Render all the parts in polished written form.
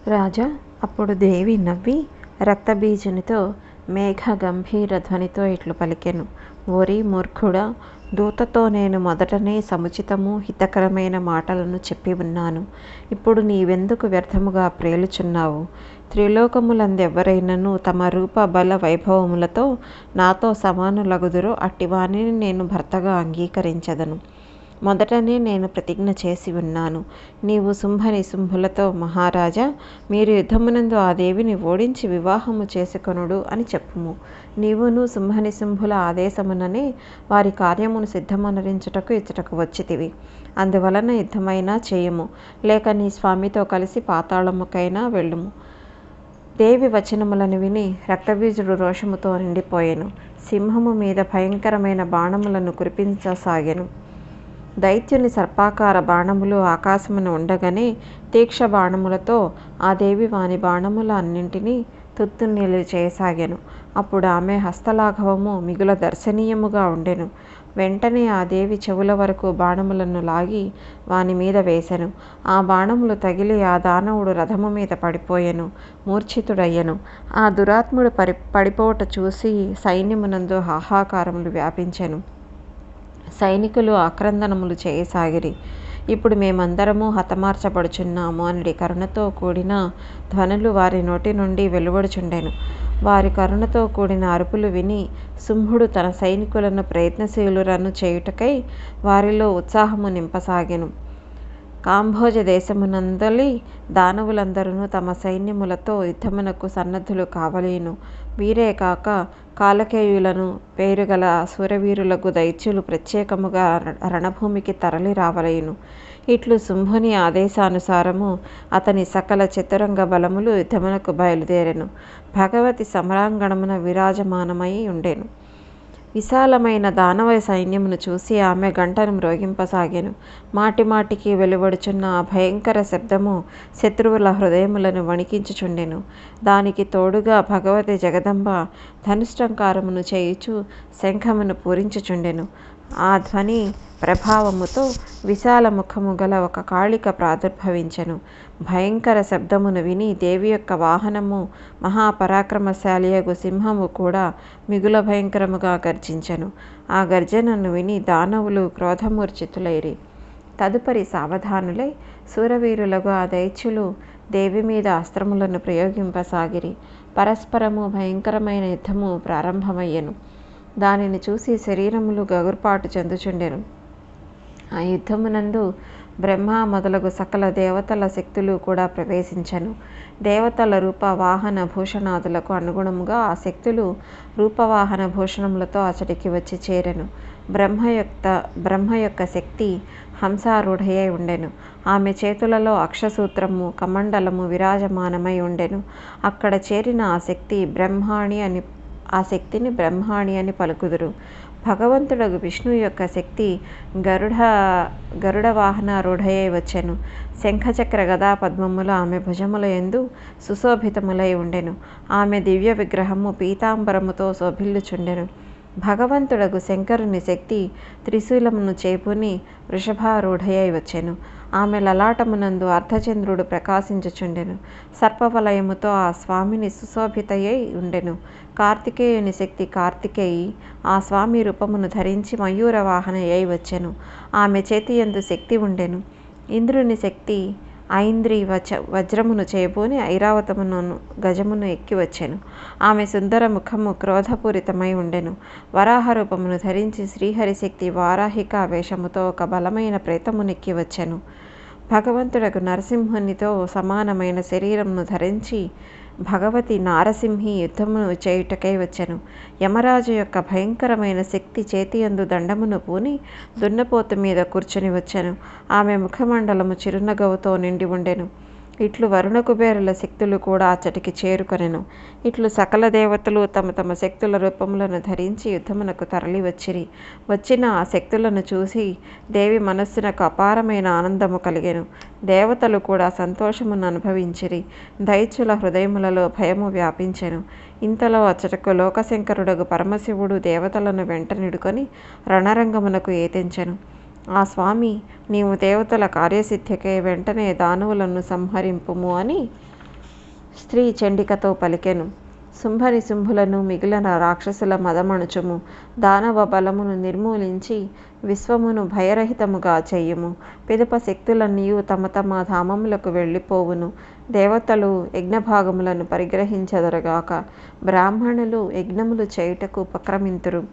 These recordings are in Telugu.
రాజా అప్పుడు దేవి నవ్వి రక్తబీజునితో మేఘ గంభీర ధ్వనితో ఇట్లు పలికెను. ఓరి మూర్ఖుడా, దూతతో నేను మొదటనే సముచితము హితకరమైన మాటలను చెప్పి ఉన్నాను. ఇప్పుడు నీవెందుకు వ్యర్థముగా ప్రేలుచున్నావు? త్రిలోకములందెవ్వరైనను తమ రూప బల వైభవములతో నాతో సమానులగుదురో అట్టివానిని నేను భర్తగా అంగీకరించదను. మొదటనే నేను ప్రతిజ్ఞ చేసి ఉన్నాను. నీవు శుంభనిశుంభులతో, మహారాజా, మీరు యుద్ధమునందు ఆ దేవిని ఓడించి వివాహము చేసుకొనుడు అని చెప్పుము. నీవును శుంభనిశుంభుల ఆదేశముననే వారి కార్యమును సిద్ధమనరించుటకు ఇచ్చటకు వచ్చితివి. అందువలన యుద్ధమైనా చేయము, లేక నీ స్వామితో కలిసి పాతాళముకైనా వెళ్ళుము. దేవి వచనములను విని రక్తబీజుడు రోషముతో నిండిపోయెను. సింహము మీద భయంకరమైన బాణములను కురిపించసాగెను. దైత్యుని సర్పాకార బాణములు ఆకాశమున ఉండగానే తీక్ష బాణములతో ఆ దేవి వాని బాణముల అన్నింటినీ తుత్తునీలు చేయసాగెను. అప్పుడు ఆమె హస్తలాఘవము మిగుల దర్శనీయముగా ఉండెను. వెంటనే ఆ దేవి చెవుల వరకు బాణములను లాగి వాని మీద వేసెను. ఆ బాణములు తగిలి ఆ దానవుడు రథము మీద పడిపోయెను, మూర్ఛితుడయ్యెను. ఆ దురాత్ముడు పడిపోవట చూసి సైన్యమునందు హాహాకారములు వ్యాపించెను. సైనికులు ఆక్రందనములు చేయసాగిరి. ఇప్పుడు మేమందరము హతమార్చబడుచున్నాము అనడి కరుణతో కూడిన ధ్వనులు వారి నోటి నుండి వెలువడుచుండెను. వారి కరుణతో కూడిన అరుపులు విని శుంభుడు తన సైనికులను ప్రయత్నశీలురను చేయుటకై వారిలో ఉత్సాహము నింపసాగెను. కాంభోజ దేశమునందలి దానవులందరూ తమ సైన్యములతో యుద్ధమునకు సన్నద్ధులు కావలేను. వీరే కాక కాలకేయులను పేరుగల శూరవీరులకు దైత్యులు ప్రత్యేకముగా రణభూమికి తరలి రావలేను. ఇట్లు శుంభుని ఆదేశానుసారము అతని సకల చతురంగ బలములు యుద్ధమునకు బయలుదేరెను. భగవతి సమరాంగణమున విరాజమానమై ఉండెను. విశాలమైన దానవ సైన్యమును చూసి ఆమె గంటను మ్రోగింపసాగెను. మాటిమాటికి వెలువడుచున్న ఆ భయంకర శబ్దము శత్రువుల హృదయములను వణికించుచుండెను. దానికి తోడుగా భగవతి జగదంబ ధనుష్టంకారమును చేయుచు శంఖమును పూరించుచుండెను. ఆ ధ్వని ప్రభావముతో విశాల ముఖము గల ఒక కాళిక ప్రాదుర్భవించెను. భయంకర శబ్దమును విని దేవి యొక్క వాహనము మహాపరాక్రమశాలియగు సింహము కూడా మిగుల భయంకరముగా గర్జించెను. ఆ గర్జనను విని దానవులు క్రోధమూర్ఛితులైరి. తదుపరి సావధానులై శూరవీరులకు ఆ దైత్యులు దేవి మీద అస్త్రములను ప్రయోగింపసాగిరి. పరస్పరము భయంకరమైన యుద్ధము ప్రారంభమయ్యెను. దానిని చూసి శరీరములు గగుర్పాటు చెందుచుండెను. ఆ యుద్ధమునందు బ్రహ్మ మొదలగు సకల దేవతల శక్తులు కూడా ప్రవేశించెను. దేవతల రూప వాహన భూషణాదులకు అనుగుణముగా ఆ శక్తులు రూపవాహన భూషణములతో అచటికి వచ్చి చేరెను. బ్రహ్మ యొక్క శక్తి హంసారూఢయై ఉండెను. ఆమె చేతులలో అక్షసూత్రము కమండలము విరాజమానమై ఉండెను. అక్కడ చేరిన ఆ శక్తిని బ్రహ్మాణి అని పలుకుదురు. భగవంతుడగు విష్ణువు యొక్క శక్తి గరుడ వాహనారూఢయై వచ్చెను. శంఖచక్ర గదా పద్మములు ఆమె భుజముల యందు సుశోభితములై ఉండెను. ఆమె దివ్య విగ్రహము పీతాంబరముతో శోభిల్లుచుండెను. భగవంతుడగు శంకరుని శక్తి త్రిశూలమును చేపుని వృషభారూఢయై వచ్చెను. ఆమె లలాటమునందు అర్ధచంద్రుడు ప్రకాశించుచుండెను. సర్పవలయముతో ఆ స్వామిని సుశోభితయై ఉండెను. కార్తికేయుని శక్తి కార్తికేయి ఆ స్వామి రూపమును ధరించి మయూర వాహనయై వచ్చెను. ఆమె చేతియందు శక్తి ఉండెను. ఇంద్రుని శక్తి ఐంద్రి వజ్రమును చేబూని ఐరావతమును గజమును ఎక్కి వచ్చెను. ఆమె సుందర ముఖము క్రోధపూరితమై ఉండెను. వరాహ రూపమును ధరించి శ్రీహరి శక్తి వారాహిక వేషముతో ఒక బలమైన ప్రేతమునెక్కి వచ్చెను. భగవంతుడకు నరసింహునితో సమానమైన శరీరమును ధరించి భగవతి నారసింహి యుద్ధమును చేయుటకై వచ్చెను. యమరాజు యొక్క భయంకరమైన శక్తి చేతియందు దండమును పూని దున్నపోతు మీద కూర్చుని వచ్చెను. ఆమె ముఖమండలము చిరునగవుతో నిండి ఉండెను. ఇట్లు వరుణ కుబేరుల శక్తులు కూడా అచ్చటికి చేరుకొనెను. ఇట్లు సకల దేవతలు తమ తమ శక్తుల రూపములను ధరించి యుద్ధమునకు తరలి వచ్చిరి. వచ్చిన ఆ శక్తులను చూసి దేవి మనస్సునకు అపారమైన ఆనందము కలిగెను. దేవతలు కూడా సంతోషమును అనుభవించిరి. దైత్యుల హృదయములలో భయము వ్యాపించెను. ఇంతలో అచ్చటకు లోకశంకరుడగు పరమశివుడు దేవతలను వెంట నిడుకొని రణరంగమునకు ఏతించెను. ఆ స్వామి, నీవు దేవతల కార్యసిద్ధికై వెంటనే దానవులను సంహరింపుము అని స్త్రీ చండికతో పలికెను. శుంభని శుంభులను మిగిలిన రాక్షసుల మదమణుచుము. దానవ బలమును నిర్మూలించి విశ్వమును భయరహితముగా చెయ్యుము. పిదప శక్తులన్నీయు తమ తమ ధామములకు వెళ్ళిపోవును. దేవతలు యజ్ఞభాగములను పరిగ్రహించెదరుగాక. బ్రాహ్మణులు యజ్ఞములు చేయుటకు ఉపక్రమింతురు.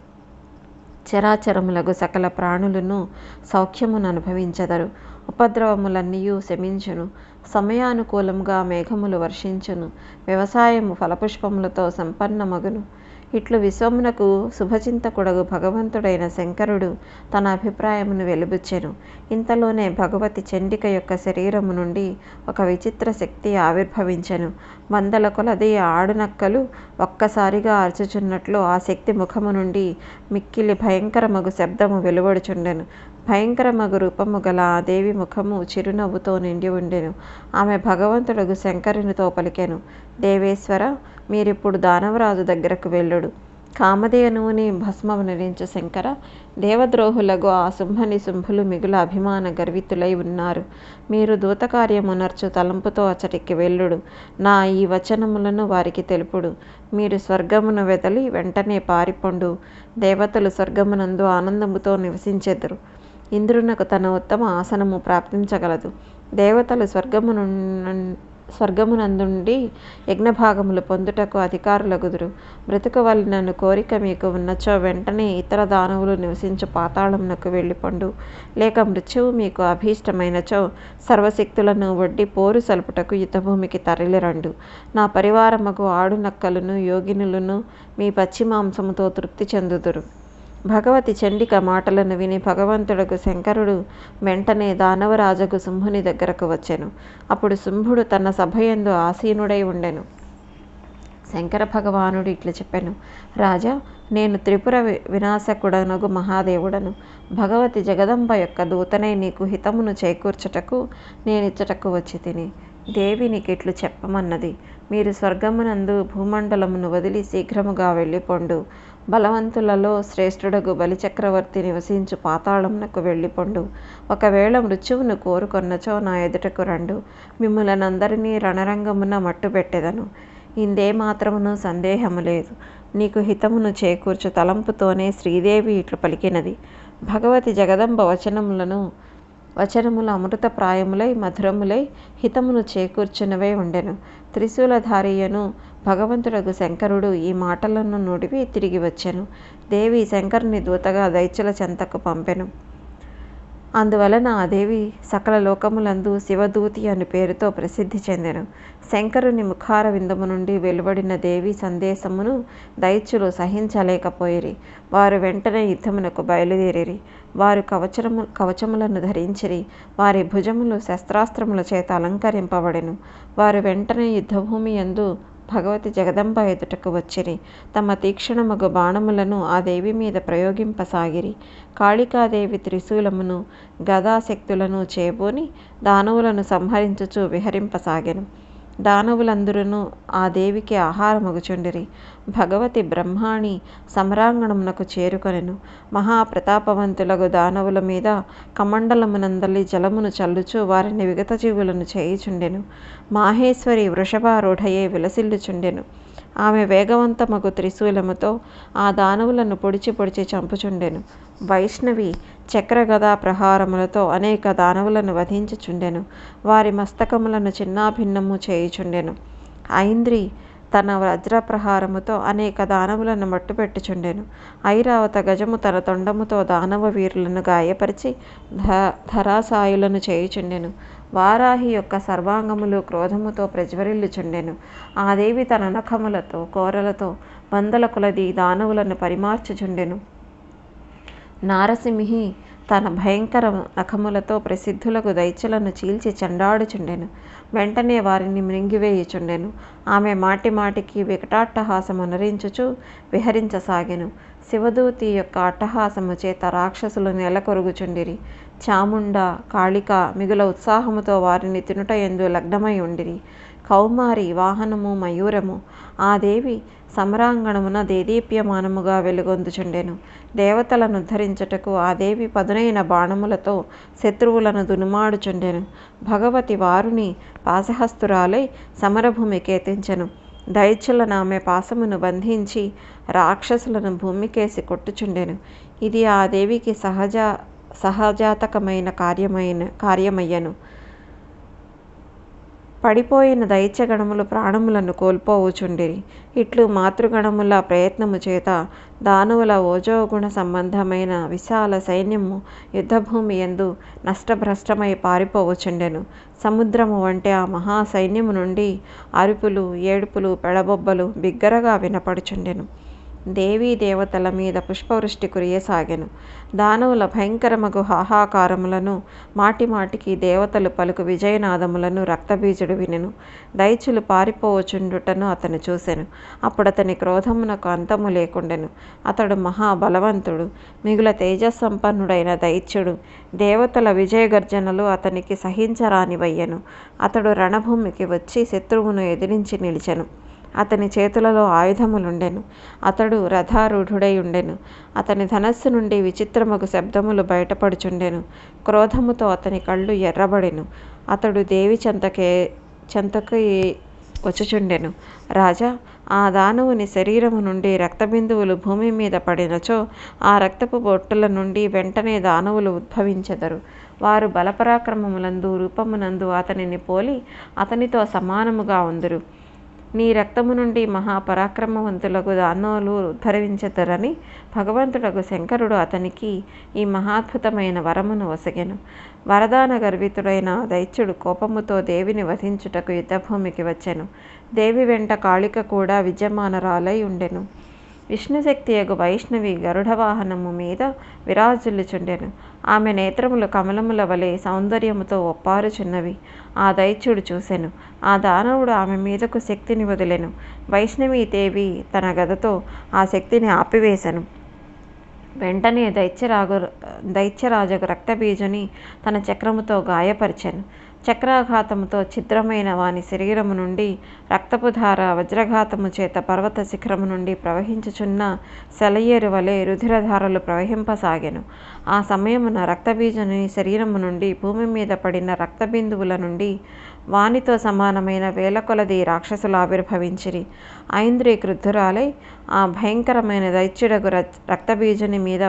చరాచరములగు సకల ప్రాణులను సౌఖ్యమును అనుభవించెదరు. ఉపద్రవములన్నీయు శమించును. సమయానుకూలముగా మేఘములు వర్షించును. వ్యవసాయము ఫలపుష్పములతో సంపన్నమగును. ఇట్లు విశ్వమునకు శుభచింతకుడగు భగవంతుడైన శంకరుడు తన అభిప్రాయమును వెలిబుచ్చెను. ఇంతలోనే భగవతి చండిక యొక్క శరీరము నుండి ఒక విచిత్ర శక్తి ఆవిర్భవించెను. వందల కొలది ఆడునక్కలు ఒక్కసారిగా అరచుచున్నట్లు ఆ శక్తి ముఖము నుండి మిక్కిలి భయంకరమగు శబ్దము వెలువడుచుండెను. భయంకరమగు రూపము గల ఆ దేవి ముఖము చిరునవ్వుతో నిండి ఉండెను. ఆమె భగవంతుడగు శంకరునితో పలికెను. దేవేశ్వర, మీరిప్పుడు దానవరాజు దగ్గరకు వెళ్ళుడు. కామధేనువుని భస్మమునరించు శంకర, దేవద్రోహులగు ఆ శుంభని శుంభులు మిగుల అభిమాన గర్వితులై ఉన్నారు. మీరు దూతకార్యమునర్చు తలంపుతో అచ్చటికి వెళ్ళుడు. నా ఈ వచనములను వారికి తెలుపుడు. మీరు స్వర్గమును వెదలి వెంటనే పారిపొండు. దేవతలు స్వర్గమునందు ఆనందముతో నివసించెదరు. ఇంద్రునకు తన ఉత్తమ ఆసనము ప్రాప్తించగలదు. దేవతలు స్వర్గమునందుండి యజ్ఞభాగములు పొందుటకు అధికారులగుదురు. బ్రతుకవలనను కోరిక మీకు ఉన్నచో వెంటనే ఇతర దానవులు నివసించు పాతాళమునకు వెళ్ళిపొండు. లేక మృత్యువు మీకు అభీష్టమైనచో సర్వశక్తులను ఒడ్డి పోరు సలుపుటకు యుద్ధభూమికి తరలిరండు. నా పరివారమగు ఆడునక్కలను యోగినులను మీ పచ్చి మాంసముతో తృప్తి చెందుదురు. భగవతి చండిక మాటలను విని భగవంతుడకు శంకరుడు వెంటనే దానవరాజగు శుంభుని దగ్గరకు వచ్చెను. అప్పుడు శుంభుడు తన సభయందు ఆసీనుడై ఉండెను. శంకర భగవానుడు ఇట్లు చెప్పెను. రాజా, నేను త్రిపుర వినాశకుడనగు మహాదేవుడను. భగవతి జగదంబ యొక్క దూతనై నీకు హితమును చేకూర్చుటకు నేనిచ్చటకు వచ్చి తిని. దేవి నీకిట్లు చెప్పమన్నది. మీరు స్వర్గమునందు భూమండలమును వదిలి శీఘ్రముగా వెళ్ళిపొండు. బలవంతులలో శ్రేష్ఠుడగు బలిచక్రవర్తి నివసించు పాతాళమునకు వెళ్ళిపొండు. ఒకవేళ మృత్యువును కోరుకొన్నచో నా ఎదుటకు రండు. మిమ్ములనందరినీ రణరంగమున మట్టుబెట్టెదను. ఇందే మాత్రమును సందేహము లేదు. నీకు హితమును చేకూర్చు తలంపుతోనే శ్రీదేవి ఇట్లు పలికినది. భగవతి జగదంబ వచనములు అమృతప్రాయములై మధురములై హితమును చేకూర్చునవే ఉండెను. త్రిశూలధారియను భగవంతుడగు శంకరుడు ఈ మాటలను నుడివి తిరిగి వచ్చెను. దేవి శంకరుని దూతగా దైత్యుల చెంతకు పంపెను. అందువలన ఆ దేవి సకల లోకములందు శివదూతి అను పేరుతో ప్రసిద్ధి చెందెను. శంకరుని ముఖార విందము నుండి వెలువడిన దేవి సందేశమును దైత్యులు సహించలేకపోయిరి. వారు వెంటనే యుద్ధమునకు బయలుదేరిరి. వారు కవచములను ధరించిరి. వారి భుజములు శస్త్రాస్త్రముల చేత అలంకరింపబడెను. వారు వెంటనే యుద్ధభూమి యందు భగవతి జగదంబ ఎదుటకు వచ్చిరి. తమ తీక్షణమగు బాణములను ఆ దేవి మీద ప్రయోగింపసాగిరి. కాళికాదేవి త్రిశూలమును గదాశక్తులను చేబూని దానవులను సంహరించుచు విహరింపసాగెను. దానవులందరూ ఆ దేవికి ఆహారమగుచుండిరి. భగవతి బ్రహ్మాణి సమరాంగణమునకు చేరుకొనెను. మహాప్రతాపవంతులగు దానవుల మీద కమండలమునందలి జలమును చల్లుచు వారిని విగతజీవులను చేయుచుండెను. మాహేశ్వరి వృషభారూఢయే విలసిల్లుచుండెను. ఆమె వేగవంతమగు త్రిశూలముతో ఆ దానవులను పొడిచి పొడిచి చంపుచుండెను. వైష్ణవి చక్రగదా ప్రహారములతో అనేక దానవులను వధించుచుండెను. వారి మస్తకములను చిన్నాభిన్నము చేయుచుండెను. ఐంద్రి తన వజ్రప్రహారముతో అనేక దానవులను మట్టుపెట్టుచుండెను. ఐరావత గజము తన తొండముతో దానవ వీరులను గాయపరిచి ధరాసాయులను చేయుచుండెను. వారాహి యొక్క సర్వాంగములు క్రోధముతో ప్రజ్వరిల్లుచుండెను. ఆ దేవి తన నఖములతో కోరలతో వందల కొలది దానవులను పరిమార్చుచుండెను. నారసింహి తన భయంకర నఖములతో ప్రసిద్ధులకు దైత్యులను చీల్చి చెండాడుచుండెను. వెంటనే వారిని మృంగివేయుచుండెను. ఆమె మాటి మాటికి వికటాట్టహాసమునరించుచు విహరించసాగెను. శివదూతి యొక్క అట్టహాసము చేత రాక్షసులు నెలకొరుగుచుండిరి. చాముండ, కాళిక మిగుల ఉత్సాహముతో వారిని తినుట యందు లగ్నమై ఉండిరి. కౌమారి వాహనము మయూరము. ఆ దేవి సమరాంగణమున దేదీప్యమానముగా వెలుగొందుచుండెను. దేవతలను ఉద్ధరించుటకు ఆ దేవి పదునైన బాణములతో శత్రువులను దునుమాడుచుండెను. భగవతి వారుని పాశహస్తురాలై సమరభూమికి ఎత్తించెను. దైత్యులను ఆమె పాశమును బంధించి రాక్షసులను భూమికేసి కొట్టుచుండెను. ఇది ఆ దేవికి సహజాతకమైన కార్యమయ్యను. పడిపోయిన దైత్యగణములు ప్రాణములను కోల్పోవుచుండిరి. ఇట్లు మాతృగణముల ప్రయత్నము చేత దానవుల ఓజోగుణ సంబంధమైన విశాల సైన్యము యుద్ధభూమి యందు నష్టభ్రష్టమై పారిపోవచుండెను. సముద్రము వంటి ఆ మహాసైన్యము నుండి అరుపులు, ఏడుపులు, పెడబొబ్బలు బిగ్గరగా వినపడుచుండెను. దేవీ దేవతల మీద పుష్పవృష్టి కురియసాగెను. దానవుల భయంకరమగు హాహాకారములను, మాటిమాటికి దేవతలు పలుకు విజయనాదములను రక్తబీజుడు వినెను. దైత్యులు పారిపోవచుండుటను అతను చూసెను. అప్పుడతని క్రోధమునకు అంతము లేకుండెను. అతడు మహాబలవంతుడు, మిగుల తేజస్సంపన్నుడైన దైత్యుడు. దేవతల విజయగర్జనలు అతనికి సహించరానివయ్యెను. అతడు రణభూమికి వచ్చి శత్రువును ఎదిరించి నిలిచెను. అతని చేతులలో ఆయుధములుండెను. అతడు రథారూఢుడై ఉండెను. అతని ధనస్సు నుండి విచిత్రమగు శబ్దములు బయటపడుచుండెను. క్రోధముతో అతని కళ్ళు ఎర్రబడెను. అతడు దేవి చెంతకి వచ్చుచుండెను. రాజా, ఆ దానవుని శరీరము నుండి రక్తబిందువులు భూమి మీద పడినచో ఆ రక్తపు బొట్టుల నుండి వెంటనే దానవులు ఉద్భవించెదరు. వారు బలపరాక్రమములందు రూపమునందు అతనిని పోలి అతనితో సమానముగా ఉందురు. నీ రక్తము నుండి మహాపరాక్రమవంతులకు దానవులు ఉద్ధరించెదరని భగవంతుడగు శంకరుడు అతనికి ఈ మహాద్భుతమైన వరమును ఒసగెను. వరదాన గర్వితుడైన దైత్యుడు కోపముతో దేవిని వధించుటకు యుద్ధభూమికి వచ్చెను. దేవి వెంట కాళిక కూడా విద్యమానరాలై ఉండెను. విష్ణుశక్తియగు వైష్ణవి గరుడ వాహనము మీద విరాజిల్లుచుండెను. ఆమె నేత్రములు కమలముల వలె సౌందర్యముతో ఒప్పారుచున్నవి. ఆ దైత్యుడు చూసెను. ఆ దానవుడు ఆమె మీదకు శక్తిని వదిలెను. వైష్ణవీదేవి తన గదతో ఆ శక్తిని ఆపివేశెను. వెంటనే దైత్యరాజగు రక్తబీజుని తన చక్రముతో గాయపరిచెను. చక్రాఘాతముతో ఛిద్రమైన వాని శరీరము నుండి రక్తపుధార వజ్రఘాతము చేత పర్వత శిఖరము నుండి ప్రవహించుచున్న సెలయేరు వలె రుధిరధారలు ప్రవహింపసాగెను. ఆ సమయమున రక్తబీజుని శరీరము నుండి భూమి మీద పడిన రక్తబిందువుల నుండి వానితో సమానమైన వేల కొలది రాక్షసులు ఆవిర్భవించిరి. ఐంద్రి క్రుద్ధురాలై ఆ భయంకరమైన దైత్యుడగు రక్తబీజుని మీద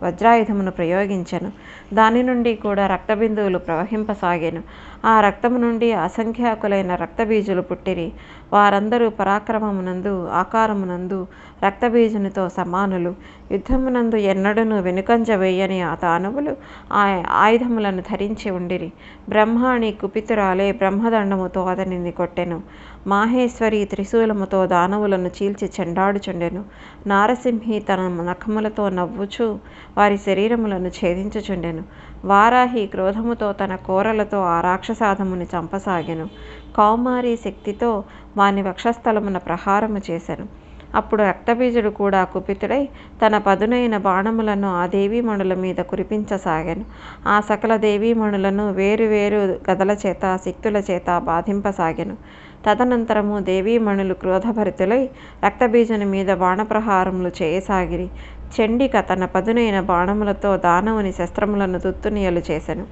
వజ్రాయుధమును ప్రయోగించెను. దాని నుండి కూడా రక్తబిందువులు ప్రవహింపసాగెను. ఆ రక్తము నుండి అసంఖ్యాకులైన రక్తబీజులు పుట్టిరి. వారందరూ పరాక్రమమునందు ఆకారమునందు రక్తబీజునితో సమానులు. యుద్ధమునందు ఎన్నడూను వెనుకంజ వేయని ఆ దానవులు ఆ ఆయుధములను ధరించి ఉండిరి. బ్రహ్మాణి కుపితురాలే బ్రహ్మదండముతో అతనిని కొట్టెను. మాహేశ్వరి త్రిశూలముతో దానవులను చీల్చి చెండాడుచుండెను. నారసింహి తన నఖములతో నవ్వుచూ వారి శరీరములను ఛేదించుచుండెను. వారాహి క్రోధముతో తన కోరలతో ఆ రాక్షసాధముని చంపసాగెను. కౌమారి శక్తితో వాని వక్షస్థలమున ప్రహారము చేసెను. అప్పుడు రక్తబీజుడు కూడా కుపితుడై తన పదునైన బాణములను ఆ దేవీమణుల మీద కురిపించసాగాను. ఆ సకల దేవీమణులను వేరు గదల చేత శక్తుల చేత బాధింపసాగాను. తదనంతరము దేవీమణులు క్రోధభరితులై రక్తబీజుని మీద బాణప్రహారములు చేయసాగిరి. చండిక తన పదునైన బాణములతో దానవుని శస్త్రములను తుత్తునియలు చేసెను.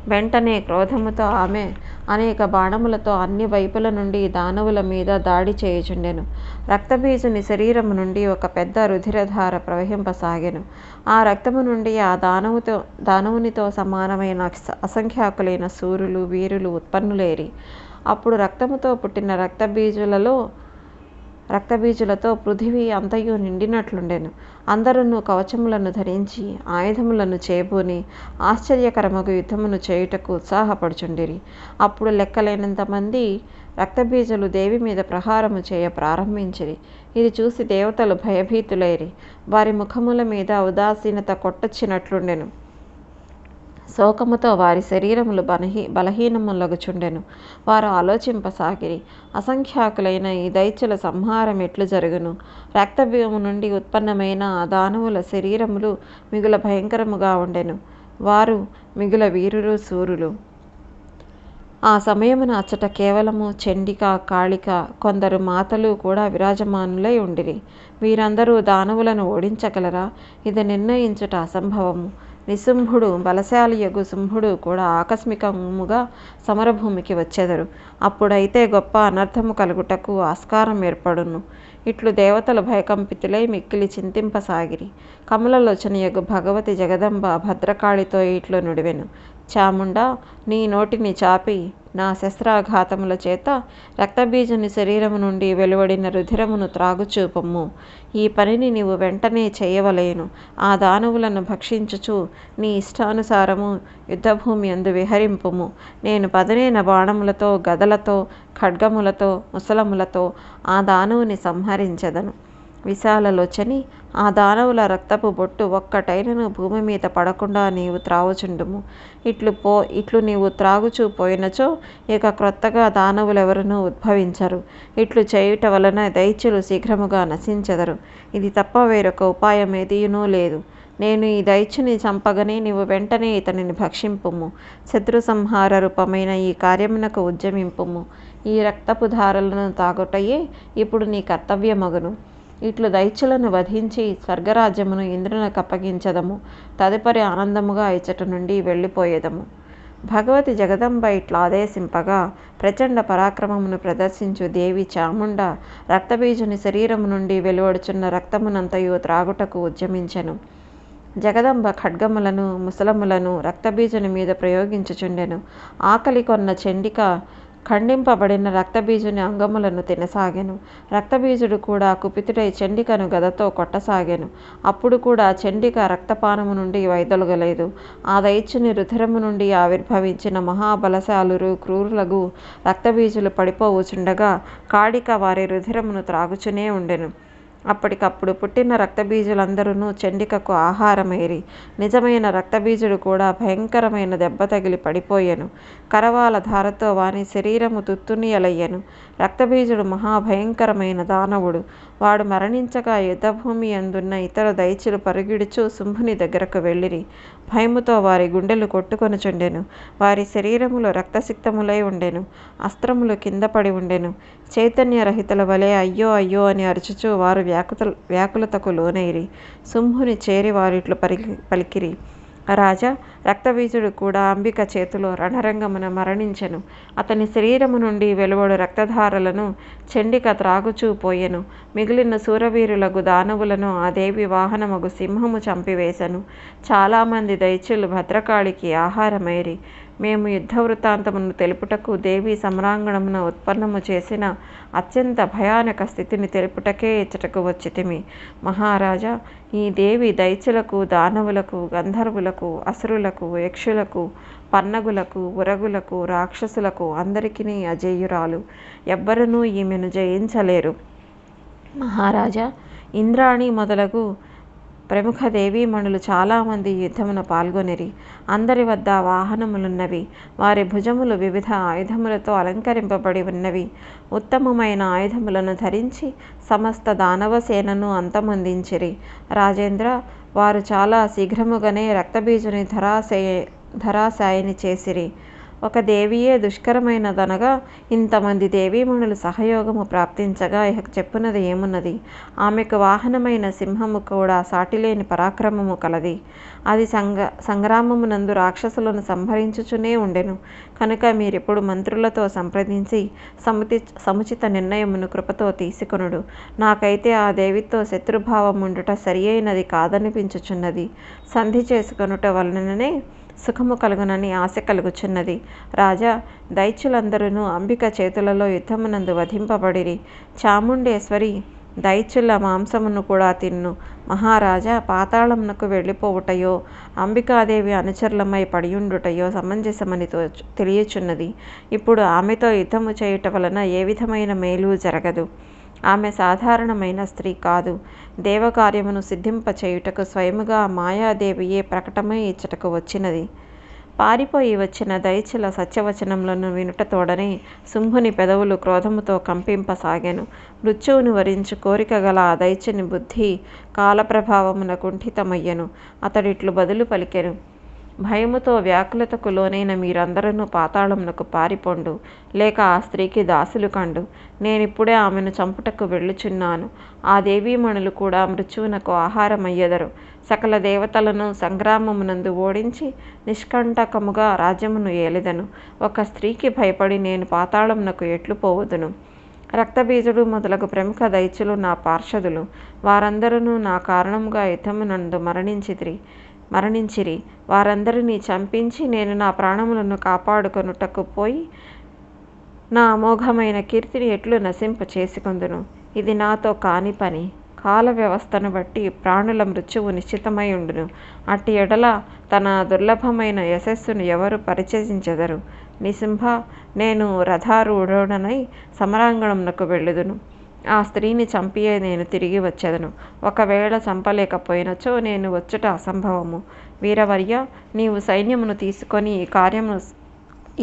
వెంటనే క్రోధముతో ఆమె అనేక బాణములతో అన్ని వైపుల నుండి దానవుల మీద దాడి చేయుచుండెను. రక్తబీజుని శరీరము నుండి ఒక పెద్ద రుధిరధార ప్రవహింపసాగెను. ఆ రక్తము నుండి ఆ దానవునితో సమానమైన అసంఖ్యాకులైన శూరులు వీరులు ఉత్పన్నులేరి. అప్పుడు రక్తముతో పుట్టిన రక్తబీజులతో పృథివీ అంతయు నిండినట్లుండెను. అందరూ కవచములను ధరించి ఆయుధములను చేబూని ఆశ్చర్యకరమగు యుద్ధమును చేయుటకు ఉత్సాహపడుచుండిరి. అప్పుడు లెక్కలేనంత మంది రక్తబీజులు దేవి మీద ప్రహారము చేయ ప్రారంభించిరి. ఇది చూసి దేవతలు భయభీతులైరి. వారి ముఖముల మీద ఉదాసీనత కొట్టొచ్చినట్లుండెను. శోకముతో వారి శరీరములు బలహీనములగుచుండెను. వారు ఆలోచింపసాగిరి, అసంఖ్యాకులైన ఈ దైత్యుల సంహారం ఎట్లు జరుగును? రక్తవ్యూహము నుండి ఉత్పన్నమైన ఆ దానవుల శరీరములు మిగుల భయంకరముగా ఉండెను. వారు మిగుల వీరులు శూరులు. ఆ సమయమున అచ్చట కేవలము చండిక, కాళిక, కొందరు మాతలు కూడా విరాజమానులై ఉండిరి. వీరందరూ దానవులను ఓడించగలరా? ఇది నిర్ణయించుట అసంభవము. నిశుంభుడు బలశాలియగు శుంభుడు కూడా ఆకస్మికముగా సమరభూమికి వచ్చెదరు. అప్పుడైతే గొప్ప అనర్థము కలుగుటకు ఆస్కారం ఏర్పడును. ఇట్లు దేవతలు భయకంపితులై మిక్కిలి చింతింపసాగిరి. కమలలోచనయగు భగవతి జగదంబ భద్రకాళితో ఇట్లు నుడివెను. చాముండా, నీ నోటిని చాపి నా శస్త్రాఘాతముల చేత రక్తబీజుని శరీరము నుండి వెలువడిన రుధిరమును త్రాగుచూపము. ఈ పనిని నీవు వెంటనే చేయవలేను. ఆ దానవులను భక్షించుచు నీ ఇష్టానుసారము యుద్ధభూమి యందు విహరింపుము. నేను పదునైన బాణములతో, గదలతో, ఖడ్గములతో, ముసలములతో ఆ దానవుని సంహరించెదను. విశాలలోచని, ఆ దానవుల రక్తపు బొట్టు ఒక్కటైనను భూమి మీద పడకుండా నీవు త్రావుచుండుము. ఇట్లు నీవు త్రాగుచూ పోయినచో ఇక క్రొత్తగా దానవులెవరునూ ఉద్భవించరు. ఇట్లు చేయుట వలన దైత్యులు శీఘ్రముగా నశించెదరు. ఇది తప్ప వేరొక ఉపాయమేదియునూ లేదు. నేను ఈ దైత్యుని చంపగనే నీవు వెంటనే ఇతనిని భక్షింపుము. శత్రు సంహార రూపమైన ఈ కార్యమునకు ఉద్యమింపుము. ఈ రక్తపు ధారలను తాగుటయే ఇప్పుడు నీ కర్తవ్యమగును. ఇట్లు దైత్యులను వధించి స్వర్గరాజ్యమును ఇంద్రునికి అప్పగించదము. తదుపరి ఆనందముగా ఇచ్చట నుండి వెళ్ళిపోయేదము. భగవతి జగదంబ ఇట్లా ఆదేశింపగా ప్రచండ పరాక్రమమును ప్రదర్శించు దేవి చాముండ రక్తబీజుని శరీరము నుండి వెలువడుచున్న రక్తమునంతయు త్రాగుటకు ఉద్యమించెను. జగదంబ ఖడ్గములను, ముసలములను రక్తబీజుని మీద ప్రయోగించుచుండెను. ఆకలి కొన్న చండిక ఖండింపబడిన రక్తబీజుని అంగములను తినసాగెను. రక్తబీజుడు కూడా కుపితుడై చండికను గదతో కొట్టసాగెను. అప్పుడు కూడా చండిక రక్తపానము నుండి వైదొలగలేదు. ఆ దైత్యుని రుధిరము నుండి ఆవిర్భవించిన మహాబలశాలురు క్రూరులగు రక్తబీజులు పడిపోవుచుండగా కాళిక వారి రుధిరమును త్రాగుచునే ఉండెను. అప్పటికప్పుడు పుట్టిన రక్తబీజులందరూ చండికకు ఆహారమైరి. నిజమైన రక్తబీజుడు కూడా భయంకరమైన దెబ్బ తగిలి పడిపోయెను. కరవాల ధారతో వాని శరీరము తుత్తునియలయ్యెను. రక్తబీజుడు మహాభయంకరమైన దానవుడు. వాడు మరణించగా యుద్ధభూమి యందున్న ఇతర దైత్యులు పరుగిడుచు శుంభుని దగ్గరకు వెళ్ళిరి. భయముతో వారి గుండెలు కొట్టుకొనుచుండెను. వారి శరీరములు రక్తసిక్తములై ఉండెను. అస్త్రములు కింద పడి ఉండెను. చైతన్యరహితుల వలె అయ్యో అయ్యో అని అరుచుచు వారు వ్యాకులతకు లోనైరి. శుంభుని చేరి వారిట్లు పలికిరి. రాజా, రక్తబీజుడు కూడా అంబిక చేతిలో రణరంగమున మరణించెను. అతని శరీరము నుండి వెలువడు రక్తధారలను చండిక త్రాగుచూ పోయెను. మిగిలిన శూరవీరులగు దానవులను ఆ దేవి వాహనమగు సింహము చంపివేశను. చాలామంది దైత్యులు భద్రకాళికి ఆహారమైరి. మేము యుద్ధ వృత్తాంతమును తెలుపుటకు దేవి సమ్రాంగణమున ఉత్పన్నము చేసిన అత్యంత భయానక స్థితిని తెలుపుటకే ఇచ్చటకు వచ్చితిమి. మహారాజా, ఈ దేవి దైత్యులకు, దానవులకు, గంధర్వులకు, అసురులకు, యక్షులకు, పన్నగులకు, ఉరగులకు, రాక్షసులకు అందరికీ అజేయురాలు. ఎవ్వరునూ ఈమెను జయించలేరు. మహారాజా, ఇంద్రాణి మొదలగు ప్రముఖ దేవీమణులు చాలామంది యుద్ధమున పాల్గొనిరి. అందరి వద్ద వాహనములున్నవి. వారి భుజములు వివిధ ఆయుధములతో అలంకరింపబడి ఉన్నవి. ఉత్తమమైన ఆయుధములను ధరించి సమస్త దానవ సేనను అంతమొందించిరి. రాజేంద్ర, వారు చాలా శీఘ్రముగానే రక్తబీజుని ధరాశాయిని చేసిరి. ఒక దేవియే దుష్కరమైనదనగా ఇంతమంది దేవీమణులు సహయోగము ప్రాప్తించగా ఇక చెప్పున్నది ఏమున్నది? ఆమెకు వాహనమైన సింహము కూడా సాటిలేని పరాక్రమము కలది. అది సంగ్రామమునందు రాక్షసులను సంహరించుచునే ఉండెను. కనుక మీరిప్పుడు మంత్రులతో సంప్రదించి సముచిత నిర్ణయమును కృపతో తీసుకొనుడు. నాకైతే ఆ దేవితో శత్రుభావముండుట సరి అయినది కాదనిపించుచున్నది. సంధి చేసుకొనుట వలననే సుఖము కలుగునని ఆశ కలుగుచున్నది. రాజా, దైత్యులందరూ అంబిక చేతులలో యుద్ధమునందు వధింపబడిరి. చాముండేశ్వరి దైత్యుల మాంసమును కూడా తిన్ను. మహారాజా, పాతాళమునకు వెళ్ళిపోవుటయో అంబికాదేవి అనుచరులమై పడియుండుటయో సమంజసమని తెలియచున్నది. ఇప్పుడు ఆమెతో యుద్ధము చేయుట వలన ఏ విధమైన మేలు జరగదు. ఆమె సాధారణమైన స్త్రీ కాదు. దేవకార్యమును సిద్ధింపచేయుటకు స్వయముగా మాయాదేవియే ప్రకటమై ఇచ్చటకు వచ్చినది. పారిపోయి వచ్చిన దైత్యుల సత్యవచనములను వినుటతోడనే శుంభుని పెదవులు క్రోధముతో కంపింపసాగెను. మృత్యువును వరించు కోరిక గల ఆ దైత్యుని బుద్ధి కాలప్రభావమున కుంఠితమయ్యెను. అతడిట్లు బదులు పలికెను. భయముతో వ్యాకులతకు లోనైన మీరందరూ పాతాళమునకు పారిపోండు, లేక ఆ స్త్రీకి దాసులు కండు. నేనిప్పుడే ఆమెను చంపుటకు వెళ్ళుచున్నాను. ఆ దేవీమణులు కూడా మృత్యువునకు ఆహారమయ్యెదరు. సకల దేవతలను సంగ్రామమునందు ఓడించి నిష్కంటకముగా రాజ్యమును ఏలెదను. ఒక స్త్రీకి భయపడి నేను పాతాళమునకు ఎట్లు పోవదును? రక్తబీజుడు మొదలగు ప్రముఖ దైత్యులు నా పార్షదులు. వారందరూ నా కారణముగా యుద్ధమునందు మరణించిరి. వారందరినీ చంపించి నేను నా ప్రాణములను కాపాడుకొనుటకు పోయి నా అమోఘమైన కీర్తిని ఎట్లు నశింప చేసుకొందును? ఇది నాతో కాని పని. కాల వ్యవస్థను బట్టి ప్రాణుల మృత్యువు నిశ్చితమై ఉండును. అట్టి ఎడల తన దుర్లభమైన యశస్సును ఎవరు పరిచయించెదరు? నిసింహ, నేను రథారూఢుడనై సమరాంగణమునకు వెళ్ళుదును. ఆ స్త్రీని చంపియే నేను తిరిగి వచ్చెదను. ఒకవేళ చంపలేకపోయినచో నేను వచ్చుట అసంభవము. వీరవర్య, నీవు సైన్యమును తీసుకొని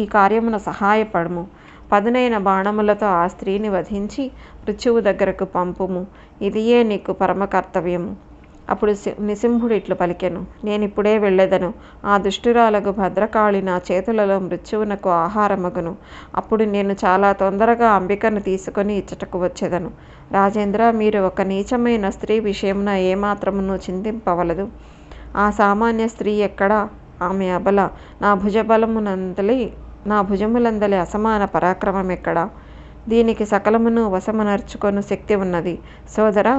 ఈ కార్యమున సహాయపడుము. పదునైన బాణములతో ఆ స్త్రీని వధించి మృత్యువు దగ్గరకు పంపుము. ఇదియే నీకు పరమ కర్తవ్యము. అప్పుడు నిసింహుడు ఇట్లు పలికెను, నేనిప్పుడే వెళ్ళెదను. ఆ దుష్టురాలకు భద్రకాళి నా చేతులలో మృత్యువునకు ఆహారమగును. అప్పుడు నేను చాలా తొందరగా అంబికను తీసుకొని ఇచ్చటకు వచ్చెదను. రాజేంద్ర, మీరు ఒక నీచమైన స్త్రీ విషయమున ఏమాత్రమును చింతింపవలదు. ఆ సామాన్య స్త్రీ ఎక్కడా? ఆమె అబల. నా భుజములందలి అసమాన పరాక్రమం ఎక్కడా? దీనికి సకలమును వశమునర్చుకొను శక్తి ఉన్నది. సోదరా,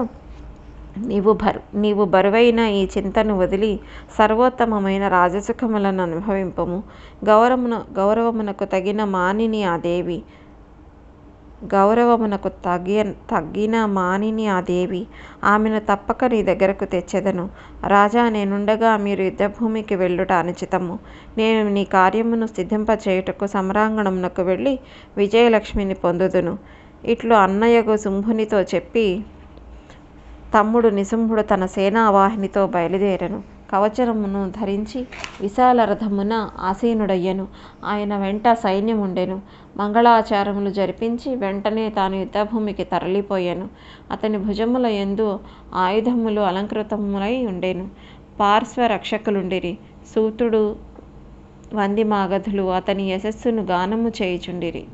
నీవు బరువైన ఈ చింతను వదిలి సర్వోత్తమమైన రాజసుఖములను అనుభవింపము. గౌరవమునకు తగిన మానిని ఆ దేవి. ఆమెను తప్పక నీ దగ్గరకు తెచ్చెదను. రాజా, నేనుండగా మీరు యుద్ధభూమికి వెళ్ళుట అనుచితము. నేను నీ కార్యమును సిద్ధింపచేయుటకు సమరాంగణమునకు వెళ్ళి విజయలక్ష్మిని పొందుదును. ఇట్లు అన్నయ్యకు శుంభునితో చెప్పి తమ్ముడు నిశుంభుడు తన సేనావాహినితో బయలుదేరెను. కవచమును ధరించి విశాల రథమున ఆసీనుడయ్యను. ఆయన వెంట సైన్యముండెను. మంగళాచారములు జరిపించి వెంటనే తాను యుద్ధభూమికి తరలిపోయాను. అతని భుజముల యందు ఆయుధములు అలంకృతములై ఉండెను. పార్శ్వ రక్షకులుండిరి. సూతుడు వంది మాగధులు అతని యశస్సును గానము చేయుచుండిరి.